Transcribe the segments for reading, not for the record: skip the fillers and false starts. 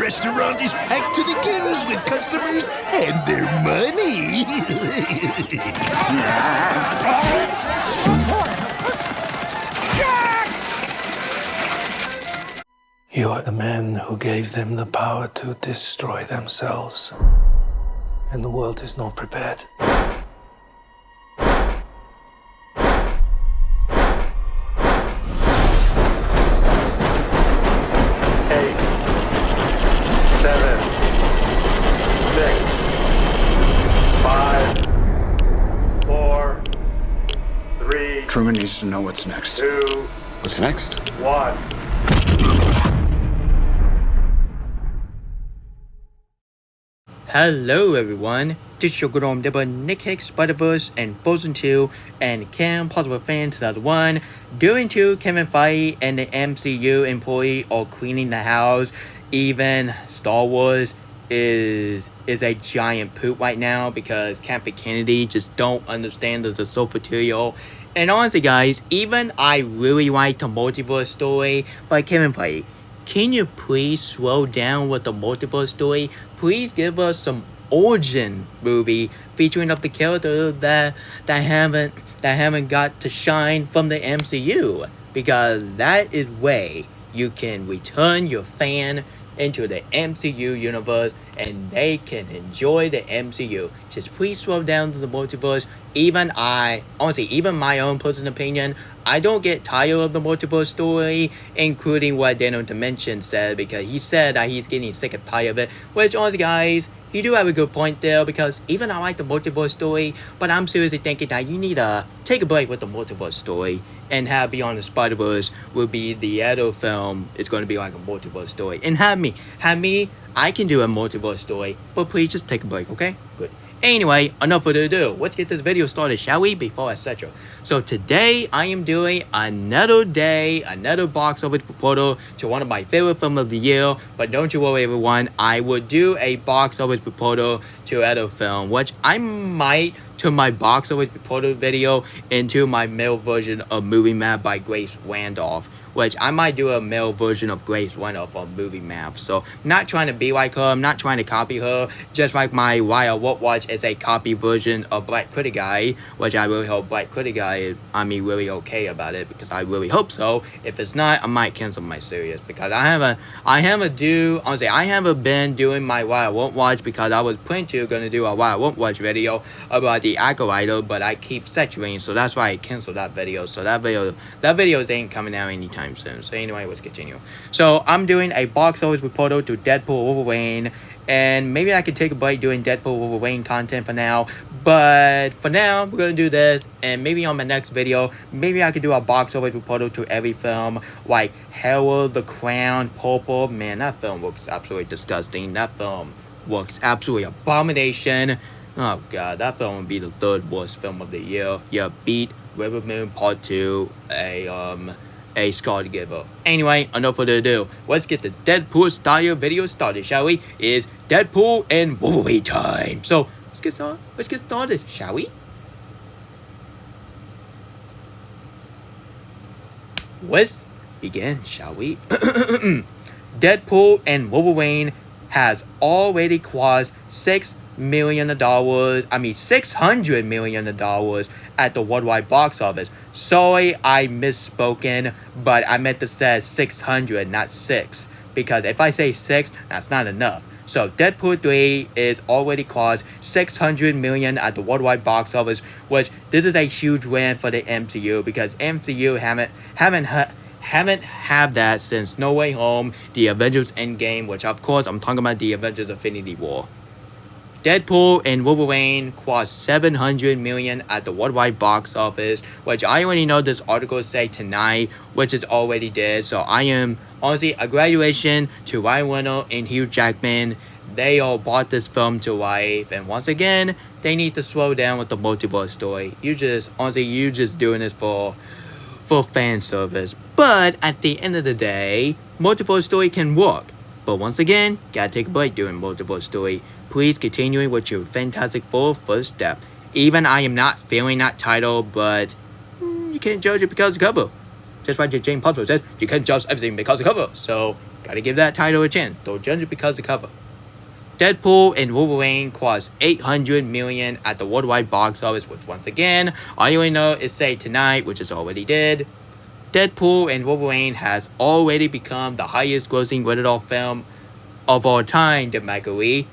restaurant is packed to the gills with customers and their money. You are the man who gave them the power to destroy themselves. And the world is not prepared. 8, 7, 6, 5, 4, 3. Truman needs to know what's next. 2, What's next? 1. Hello everyone, this is your good old neighbor Nick Hicks, Spider-Verse, and Frozen 2, and Kim Possible Fan 2001, doing to Kevin Feige and the MCU employee all cleaning the house. Even Star Wars is a giant poop right now because Kathleen Kennedy just don't understand the source material. And honestly guys, even I really like the multiverse story by Kevin Feige. Can you please slow down with the multiverse story? Please give us some origin movie featuring of the characters that haven't got to shine from the MCU, because that is way you can return your fan into the MCU universe and they can enjoy the MCU. Just please slow down to the multiverse. Even my own personal opinion, I don't get tired of the multiverse story, including what Daniel Dimension said, because he said that he's getting sick and tired of it, which honestly guys, you do have a good point there, because even I like the multiverse story, but I'm seriously thinking that you need to take a break with the multiverse story and have Beyond the Spider-Verse will be the other film. It's going to be like a multiverse story, and have me, I can do a multiverse story, but please just take a break, okay? Good. Anyway, enough further ado, let's get this video started, shall we? Before etc. So today, I am doing another box office proposal to one of my favorite films of the year. But don't you worry everyone, I will do a box office proposal to other film, which I might turn my box office proposal video into my male version of Movie Map by Grace Randolph. Which I might do a male version of Grace Randolph on Movie Map. So, not trying to be like her, I'm not trying to copy her. Just like my Why I Won't Watch is a copy version of Black Critic Guy, which I really hope Black Critic Guy is, really okay about it, because I really hope so. If it's not, I might cancel my series, because I haven't been doing my Why I Won't Watch, because I was planning to gonna do a Why I Won't Watch video about the Acolyte, but I keep saturating, so that's why I canceled that video. So that video ain't coming out anytime soon. So anyway, let's continue. So I'm doing a box office proposal to Deadpool Wolverine, and maybe I could take a break doing Deadpool Wolverine content for now, but for now we're gonna do this, and maybe on my next video maybe I could do a box office proposal to every film, like Harold the Crown Purple. Man, that film looks absolutely disgusting. That film looks absolutely abomination. Oh god, that film would be the third worst film of the year. Yeah, beat River Moon Part 2, a Scarlet Giver. Anyway, enough further ado, let's get the Deadpool style video started, shall we? It's Deadpool and Wolverine time. So let's get started, shall we? Let's begin, shall we? Deadpool and Wolverine has already crossed $600 million at the worldwide box office. Sorry, I misspoken, but I meant to say 600, not 6, because if I say 6, that's not enough. So Deadpool 3 is already crossed 600 million at the worldwide box office, which this is a huge win for the MCU, because MCU haven't had that since No Way Home, the Avengers Endgame, which of course I'm talking about the Avengers Infinity War. Deadpool and Wolverine crossed 700 million at the worldwide box office, which I already know this article say tonight, which it already did. So I am honestly a graduation to Ryan Reynolds and Hugh Jackman. They all brought this film to life, and once again, they need to slow down with the multiverse story. You just doing this for fan service. But at the end of the day, multiverse story can work. But once again, gotta take a break during multiverse story. Please continue with your Fantastic Four first step. Even I am not feeling that title, but you can't judge it because of the cover. Just like James Potter said, you can't judge everything because of the cover. So Gotta give that title a chance. Don't judge it because of the cover. Deadpool and Wolverine crossed 800 million at the worldwide box office, which once again, all you know is say tonight, which is already did. Deadpool and Wolverine has already become the highest grossing rated R film of all time, dramatically.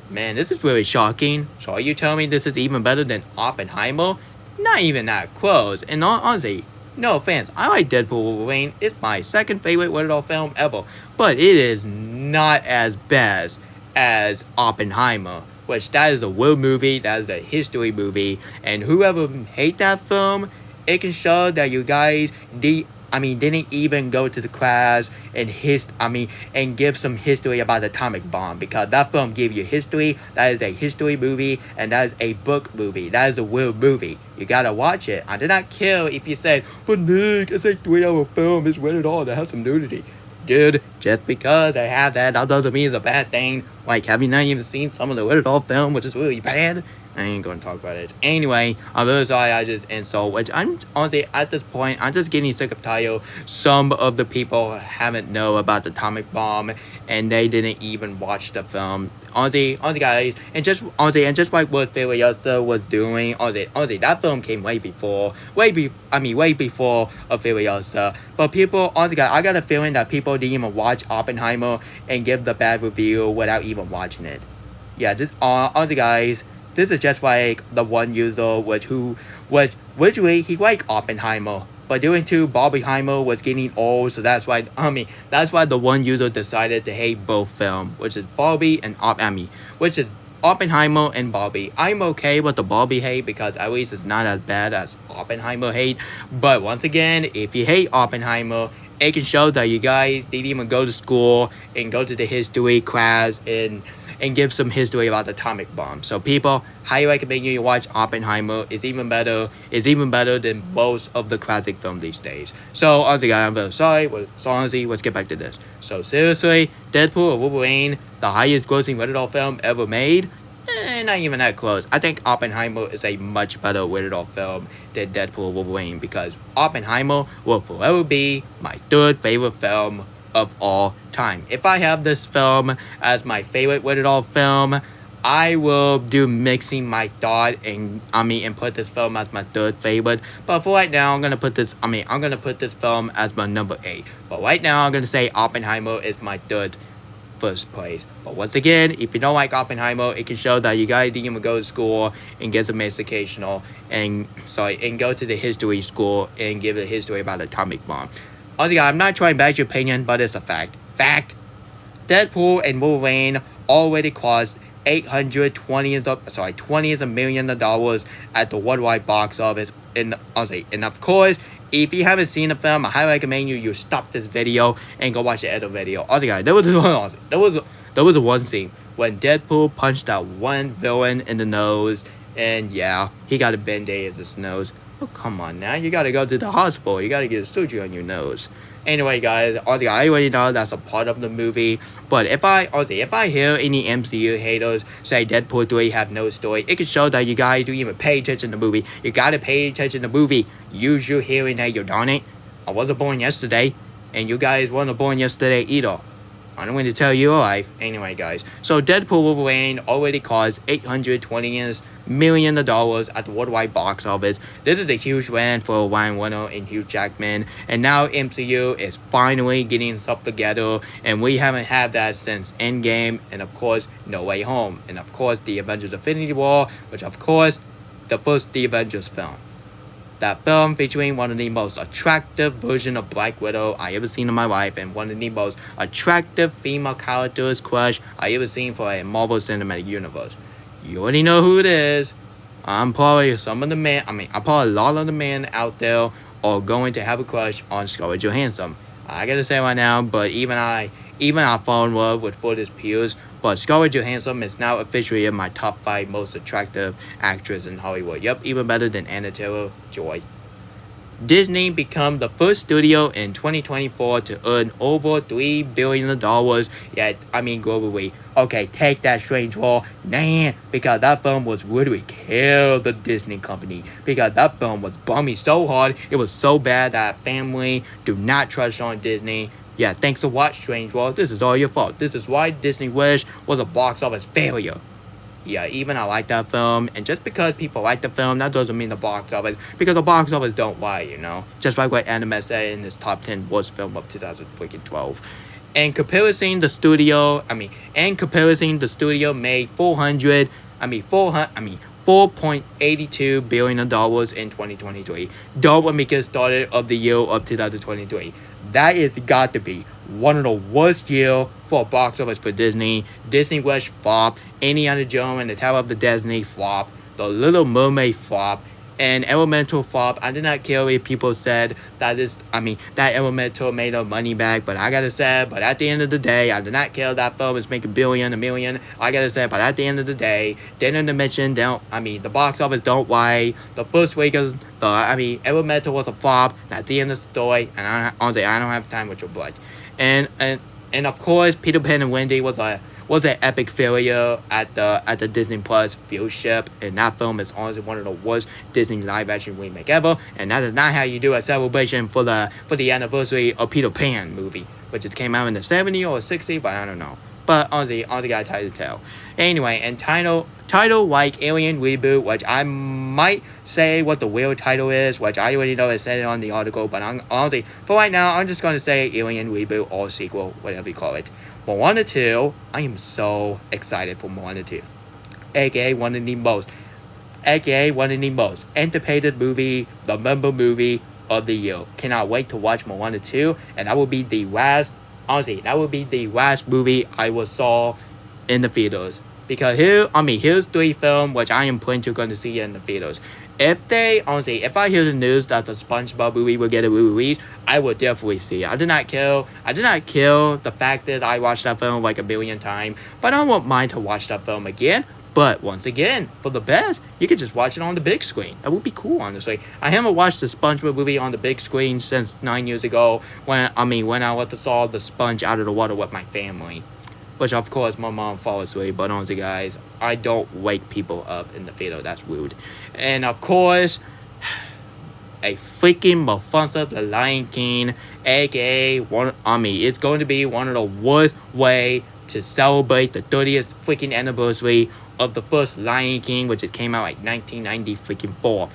Man, this is really shocking. So are you telling me this is even better than Oppenheimer? Not even that close. And honestly, no offense, I like Deadpool Wolverine. It's my second favorite rated R film ever. But it is not as bad as Oppenheimer. Which that is a real movie, that is a history movie. And whoever hate that film, it can show that you guys didn't even go to the class and and give some history about the atomic bomb, because that film gives you history. That is a history movie, and that is a book movie. That is a real movie. You gotta watch it. I did not care if you said, but Nick, it's a 3-hour film, it's rated R, that has some nudity. Dude, just because I have that doesn't mean it's a bad thing. Like, have you not even seen some of the rated R film, which is really bad? I ain't gonna talk about it. Anyway, I'm really sorry I just insult, which I'm honestly, at this point, I'm just getting sick of title. Some of the people haven't know about the atomic bomb, and they didn't even watch the film. Honestly, guys, and just like what Furiosa was doing, honestly, that film came way before of Furiosa. But people, honestly, guys, I got a feeling that people didn't even watch Oppenheimer and give the bad review without even watching it. Yeah, just honestly, guys. This is just like the one user who originally he liked Oppenheimer, but due to Barbieheimer was getting old, so that's why the one user decided to hate both films, which is Oppenheimer and Barbie. I'm okay with the Barbie hate because at least it's not as bad as Oppenheimer hate. But once again, if you hate Oppenheimer, it can show that you guys didn't even go to school and go to the history class and give some history about the atomic bomb. So people, highly recommend you watch Oppenheimer. It's even better than most of the classic films these days. So honestly, guys, I'm very sorry. So honestly, let's get back to this. So seriously, Deadpool or Wolverine, the highest grossing rated R film ever made? Not even that close. I think Oppenheimer is a much better rated R film than Deadpool or Wolverine, because Oppenheimer will forever be my third favorite film of all time. If I have this film as my favorite rated R film, I will do mixing my thought and put this film as my third favorite. But for right now, I'm gonna put this film as my number 8. But right now, I'm gonna say Oppenheimer is my first place. But once again, if you don't like Oppenheimer, it can show that you guys didn't even go to school and get some educational and go to the history school and give a history about the atomic bomb. Honestly, I'm not trying to bash your opinion, but it's a fact. Deadpool and Wolverine already cost $20 million at the worldwide box office. And of course, if you haven't seen the film, I highly recommend you stop this video and go watch the other video. Honestly, guys, there was one scene when Deadpool punched that one villain in the nose, and yeah, he got a band-aid in his nose. Oh, come on now. You gotta go to the hospital. You gotta get a surgery on your nose. Anyway, guys, honestly, I already know that's a part of the movie. But if I hear any MCU haters say Deadpool 3 have no story, it can show that you guys don't even pay attention to the movie. You gotta pay attention to the movie. Use your hearing aid, you darn it. I wasn't born yesterday, and you guys weren't born yesterday either. I don't want to tell you your life. Anyway, guys. So Deadpool Wolverine already cost $820 million at the worldwide box office. This is a huge win for Ryan Reynolds and Hugh Jackman. And now MCU is finally getting stuff together. And we haven't had that since Endgame. And of course, No Way Home. And of course, The Avengers Infinity War. Which of course, the first The Avengers film. That film featuring one of the most attractive version of Black Widow I ever seen in my life, and one of the most attractive female characters crush I ever seen for a Marvel Cinematic Universe. You already know who it is. I'm probably a lot of the men out there are going to have a crush on Scarlett Johansson. I gotta say right now, but even I fall in love with Florida's peers. But Scarlett Johansson is now officially in my top 5 most attractive actress in Hollywood. Yep, even better than Anna Taylor-Joy. Disney became the first studio in 2024 to earn over $3 billion. Globally. Okay, take that, Strange World. Nah, because that film was literally killed the Disney company. Because that film was bombing so hard, it was so bad that family do not trust on Disney. Yeah, thanks a lot, Strange World. This is all your fault. This is why Disney Wish was a box office failure. Yeah, even I like that film, and just because people like the film, that doesn't mean the box office, because the box office don't lie, you know? Just like what Anime said in his top 10 worst film of 2012. And comparison, the studio made $4.82 billion in 2023. Don't let me get started of the year of 2023. That is got to be one of the worst year for a box office for Disney. Disney Wish flop, Indiana Jones and the Tower of the Destiny flop, The Little Mermaid flop, and Elemental flop. I did not care if people said that Elemental made our money back, but I gotta say, but at the end of the day, I did not care that film is making a million. I gotta say, but at the end of the day, didn't mention, the box office don't lie. The first week of Elemental was a flop. That's the end of the story, and I don't have time with your blood. And of course, Peter Pan and Wendy was an epic failure at the Disney Plus viewership, and that film is honestly one of the worst Disney live action remake ever, and that is not how you do a celebration for the anniversary of Peter Pan movie, which just came out in the 70s or 60s, but I don't know. But honestly got tired to tell. Anyway, and title like Alien Reboot, which I might say what the real title is, which I already know I said it on the article, but honestly, for right now, I'm just going to say Alien Reboot or sequel, whatever you call it. Moana 2, I am so excited for Moana 2. aka one of the most anticipated movie, the member movie of the year. Cannot wait to watch Moana 2, and that will be the last movie I will saw in the theaters. Because here's 3 films which I am planning to going to see in the theaters. If I hear the news that the SpongeBob movie will get a release, I will definitely see it. I did not kill the fact that I watched that film like a billion times, but I won't mind to watch that film again. But once again, for the best, you could just watch it on the big screen. That would be cool, honestly. I haven't watched the SpongeBob movie on the big screen since 9 years ago when I saw the sponge out of the water with my family. Which, of course, my mom fell asleep. But honestly, guys, I don't wake people up in the theater. That's rude. And, of course, a freaking Mufasa the Lion King, a.k.a. it's going to be one of the worst way to celebrate the 30th freaking anniversary of the first Lion King, which it came out like 1994.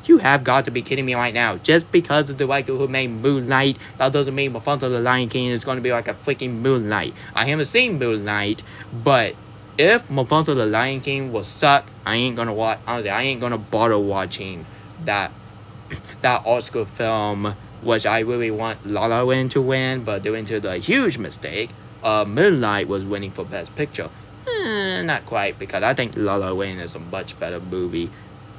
You have got to be kidding me right now. Just because of the director who made Moonlight, that doesn't mean Mufasa the Lion King is going to be like a freaking Moonlight. I haven't seen Moonlight, but if Mufasa the Lion King will suck, I ain't gonna bother watching that Oscar film, which I really want La La Land to win, but due to the huge mistake, Moonlight was winning for Best Picture. Not quite, because I think La La Land is a much better movie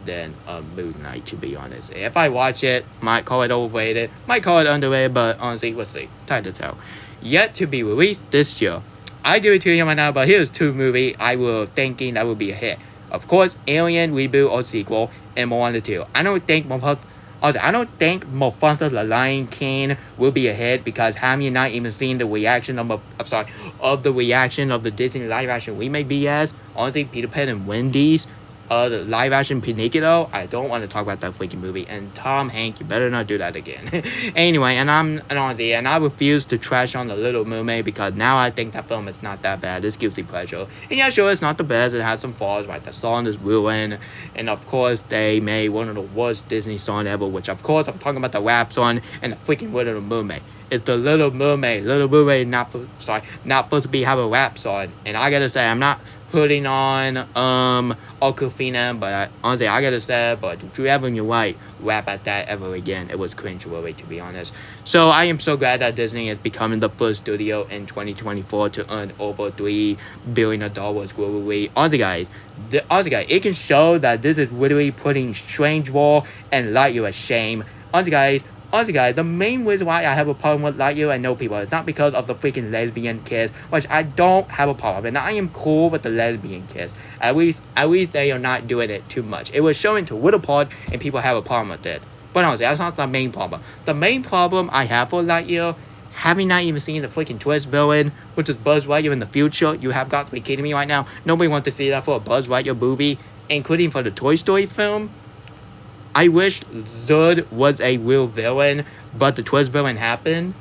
than Moonlight, to be honest. If I watch it, might call it overrated, might call it underrated, but honestly, we'll see. Time to tell. Yet to be released this year. I give it to you right now, but here's 2 movies I was thinking that would be a hit. Of course, Alien Reboot or sequel, and Moana 2. I don't think Mufasa the Lion King will be a hit, because have you not even seen the reaction of the Disney live action remake BS? Honestly, Peter Pan and Wendy's the live action Pinocchio. I don't want to talk about that freaking movie. And Tom Hanks, you better not do that again. Anyway, and I refuse to trash on The Little Mermaid, because now I think that film is not that bad. It's guilty pleasure. And yeah, sure, it's not the best. It has some flaws, right? The song is ruined. And of course, they made one of the worst Disney songs ever, which of course, I'm talking about the rap song and the freaking Little Mermaid. It's The Little Mermaid. Little Mermaid not supposed to have a rap song. And I gotta say, I'm not putting on Aquafina, but honestly, I gotta say, but do you ever in your life rap at that ever again? It was cringeworthy, to be honest. So I am so glad that Disney is becoming the first studio in 2024 to earn over $3 billion globally. Honestly, guys, it can show that this is literally putting Strange World and Lightyear to shame. Honestly, guys, the main reason why I have a problem with Lightyear and no people is not because of the freaking lesbian kiss, which I don't have a problem with. And I am cool with the lesbian kiss. At least they are not doing it too much. It was showing to little part, and people have a problem with it. But honestly, that's not the main problem. The main problem I have for Lightyear, having not even seen the freaking twist villain, which is Buzz Lightyear in the future, you have got to be kidding me right now. Nobody wants to see that for a Buzz Lightyear movie, including for the Toy Story film. I wish Zod was a real villain, but the twist villain happened.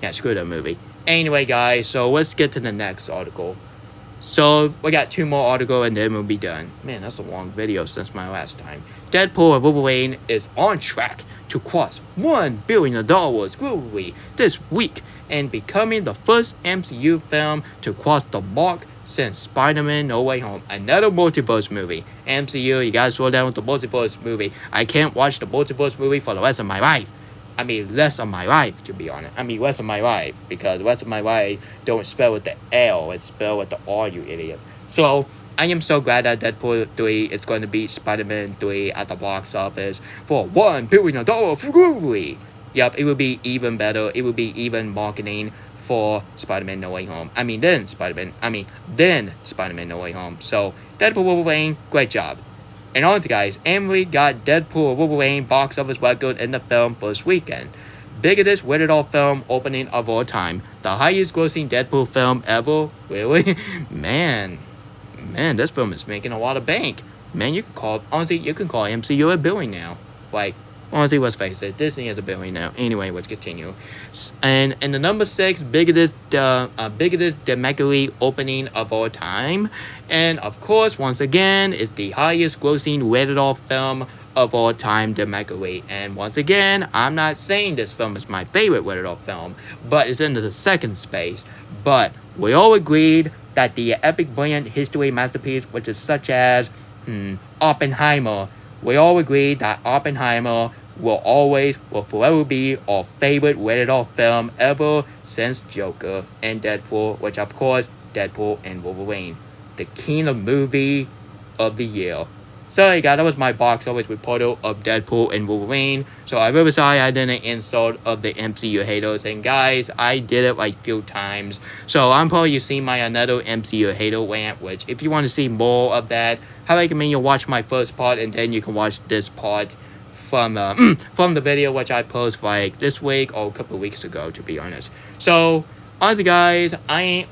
Yeah, screw that movie. Anyway, guys, so let's get to the next article. So we got 2 more articles and then we'll be done. Man, that's a long video since my last time. Deadpool and Wolverine is on track to cross $1 billion globally this week and becoming the first MCU film to cross the mark since Spider-Man No Way Home. Another multiverse movie. MCU, you gotta slow down with the multiverse movie. I can't watch the multiverse movie for the rest of my life. I mean, less of my life, to be honest. I mean, less of my life, because the rest of my life don't spell with the L, it's spelled with the R, you idiot. So, I am so glad that Deadpool 3 is going to beat Spider-Man 3 at the box office for $1 billion globally. Yep, it will be even better. It will be even marketing for Spider-Man No Way Home. Then Spider-Man No Way Home. So, Deadpool Wolverine, great job. And honestly, guys, Emily got Deadpool Wolverine box office record in the film first weekend. Biggest rated R film opening of all time. The highest grossing Deadpool film ever. Really? Man, this film is making a lot of bank. Man, you can call MCU a billion now. Like, honestly, let's face it, Disney is a billion now. Anyway, let's continue. And the number 6 biggest domestically opening of all time. And of course, once again, it's the highest grossing rated R film of all time domestically. And once again, I'm not saying this film is my favorite rated R film, but it's in the second space. But we all agreed that the epic brilliant history masterpiece, which is such as Oppenheimer, we all agreed that Oppenheimer will forever be our favorite rated R film ever since Joker and Deadpool, which of course, Deadpool and Wolverine. The king of movie of the year. Sorry guys, that was my box office reporter of Deadpool and Wolverine. So I'm really sorry I didn't insult of the MCU haters. And guys, I did it like few times. So I'm probably seeing my another MCU hater rant, which if you want to see more of that, I recommend you watch my first part and then you can watch this part from the video which I posted like this week or a couple of weeks ago, to be honest. So honestly guys, I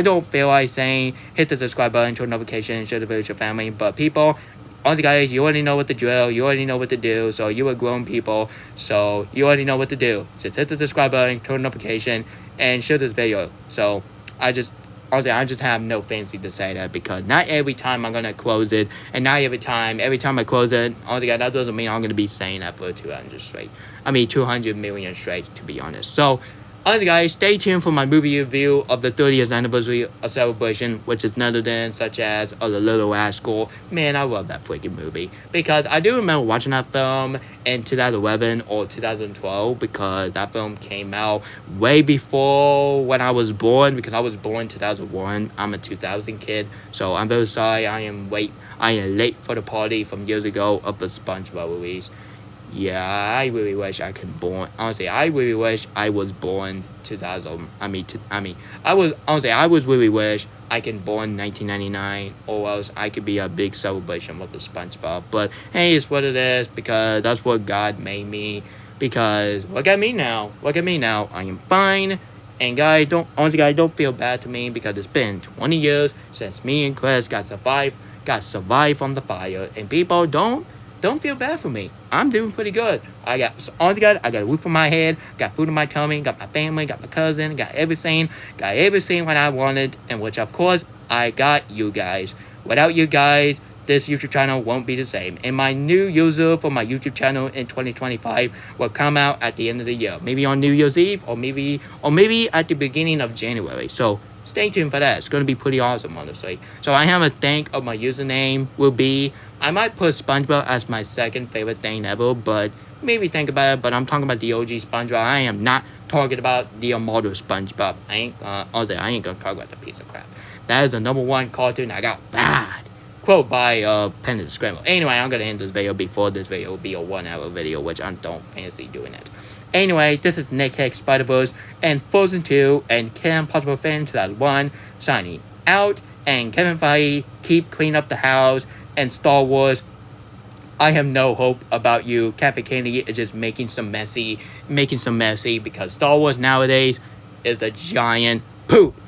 don't feel like saying hit the subscribe button, turn notifications, share the video with your family, but people, honestly guys, you already know what to drill, you already know what to do, so you are grown people, so you already know what to do. Just hit the subscribe button, turn notification, and share this video. So I just have no fancy to say that, because not every time I'm gonna close it, and not every time I close it, honestly guys, that doesn't mean I'm gonna be saying that for 200 million straight, to be honest. So honestly guys, stay tuned for my movie review of the 30th anniversary celebration, which is none other than such as The Little Rascal. Man, I love that freaking movie, because I do remember watching that film in 2011 or 2012, because that film came out way before when I was born, because I was born in 2001. I'm a 2000 kid, so I'm very sorry I am late for the party from years ago of the SpongeBob release. Yeah, I really wish I could born. Honestly, I really wish I was born 2000. I really wish I can born 1999, or else I could be a big celebration with the SpongeBob. But hey, it's what it is, because that's what God made me. Because look at me now. I am fine. And guys, don't feel bad to me, because it's been 20 years since me and Chris got survived from the fire. And people, don't feel bad for me. I'm doing pretty good. I got a roof on my head, got food in my tummy, got my family, got my cousin, got everything what I wanted, and which of course I got you guys. Without you guys, this YouTube channel won't be the same. And my new user for my YouTube channel in 2025 will come out at the end of the year. Maybe on New Year's Eve, or maybe at the beginning of January. So stay tuned for that. It's gonna be pretty awesome, honestly. So I have a think of my username will be, I might put SpongeBob as my second favorite thing ever, but maybe think about it. But I'm talking about the OG SpongeBob. I am not talking about the immortal SpongeBob. I ain't gonna talk about the piece of crap. That is the #1 cartoon I got bad. Quote by Penn and Scramble. Anyway, I'm gonna end this video before this video will be a 1-hour video, which I don't fancy doing it. Anyway, this is Nick Hicks, Spider-Verse, and Frozen 2, and Kim Possible Fan 2001, signing out. And Kevin Feige, keep cleaning up the house. And Star Wars, I have no hope about you. Kathleen Kennedy is just making some messy, because Star Wars nowadays is a giant poop.